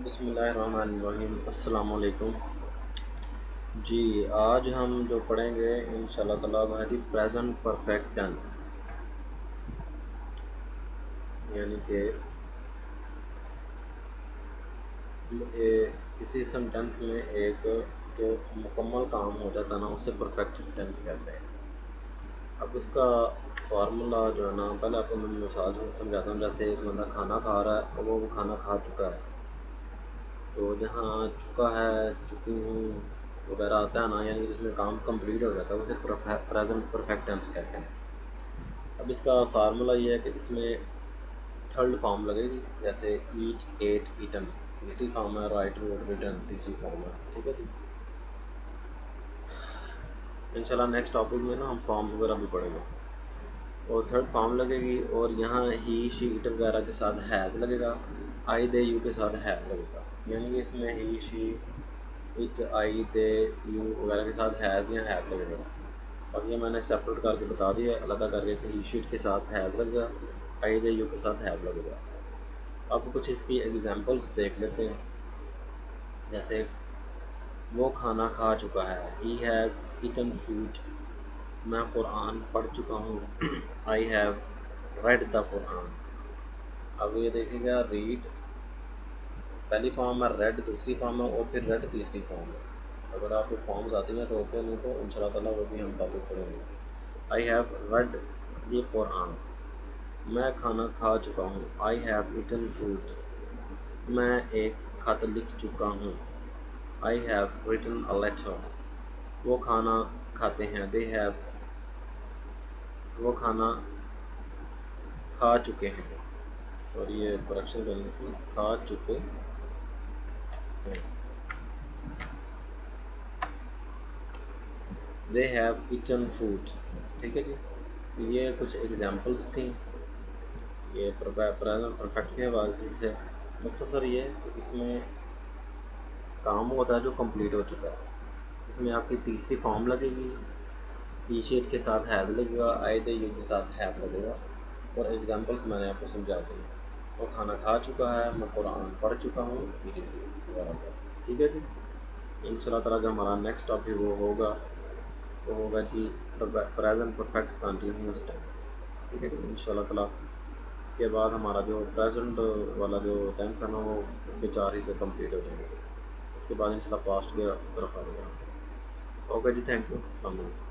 بسم اللہ الرحمن الرحیم، السلام علیکم جی۔ آج ہم جو پڑھیں گے انشاءاللہ تعالیٰ وہ ہے جی پریزنٹ پرفیکٹ ٹینس، یعنی کہ کسی سینٹینس میں ایک جو مکمل کام ہو جاتا ہے نا اسے پرفیکٹ ٹینس کہتے ہیں۔ اب اس کا فارمولا جو ہے نا، پہلے آپ کو میں مثال سمجھاتا ہوں۔ جیسے ایک بندہ کھانا کھا رہا ہے اور وہ کھانا کھا چکا ہے، تو جہاں چکا ہے، چکی ہوں وغیرہ آتا ہے نا، یعنی جس میں کام کمپلیٹ ہو جاتا ہے اسے پریزنٹ پرفیکٹ ٹینس کہتے ہیں۔ اب اس کا فارمولا یہ ہے کہ اس میں تھرڈ فارم لگے گی، جیسے ایٹ، ایٹ، ایٹن تیسری فارم ہے، رائٹ، روٹ، ریٹن تیسری فارم ہے، ٹھیک ہے جی۔ انشاءاللہ نیکسٹ ٹاپک میں نا ہم فارمز وغیرہ بھی پڑھیں گے۔ اور تھرڈ فارم لگے گی، اور یہاں ہی، شی، اٹ وغیرہ کے ساتھ ہیز لگے گا، آئی، دے، یو کے ساتھ ہیو لگے گا، یعنی کہ اس میں ہی، شی، اٹ، آئی، دے، یو وغیرہ کے ساتھ ہیز یا ہیو لگے گا۔ اب یہ میں نے سیپریٹ کر کے بتا دیا علیحدہ کر کے کہ ہی شیٹ کے ساتھ ہیز لگے گا، آئی، دے، یو کے ساتھ ہیو لگے گا۔ اب کچھ اس کی ایگزامپلس دیکھ لیتے ہیں۔ جیسے وہ کھانا کھا چکا ہے، ہی ہیز ایٹن فوڈ، میں قرآن پڑھ چکا ہوں، آئی ہیو ریڈ دا قرآن۔ اب یہ دیکھیں گا، ریڈ پہلی فارم ہے، ریڈ دوسری فارم ہے، اور پھر ریڈ تیسری فارم ہے۔ اگر آپ کو فارمز آتی ہیں تو اوکے، نہیں تو انشاءاللہ تعالیٰ وہ بھی ہم ٹاپک پڑھیں گے۔ آئی ہیو ریڈ دی قرآن، میں کھانا کھا چکا ہوں، آئی ہیو ایٹن فوڈ، میں ایک خط لکھ چکا ہوں، I have written a letter. وہ کھانا کھاتے ہیں، دے ہیو، وہ کھانا کھا چکے ہیں، سوری یہ کریکشن کرنی تھی، کھا چکے ہیں، دے ہیو ایٹن فوڈ، ٹھیک ہے جی۔ یہ کچھ ایگزامپلس تھیں، یہ پریزنٹ پرفیکٹ کے حوالے سے مختصر یہ کہ اس میں کام ہوتا ہے جو کمپلیٹ ہو چکا ہے۔ اس میں آپ کی تیسری فارم لگے گی، ٹی شیٹ کے ساتھ ہیز لگے گا، آئی، دے، یو کے ساتھ ہیو لگے گا، اور ایگزامپلس میں نے آپ کو سمجھا دی ہیں۔ وہ کھانا کھا چکا ہے، میں قرآن پڑھ چکا ہوں، وغیرہ، ٹھیک ہے جی۔ ان شاء اللہ تعالیٰ جو ہمارا نیکسٹ ٹاپک وہ ہوگا جی پریزنٹ پرفیکٹ کنٹینیوس ٹینس، ٹھیک ہے جی۔ ان شاء اللہ تعالیٰ اس کے بعد ہمارا جو پریزنٹ والا جو ٹینس ہے نا وہ اس کے 4 حصے کمپلیٹ ہو جائیں گے۔ اس کے بعد ان شاء اللہ پاسٹ کی طرف آ جائے گا۔ اوکے جی، تھینک یو، السلام علیکم۔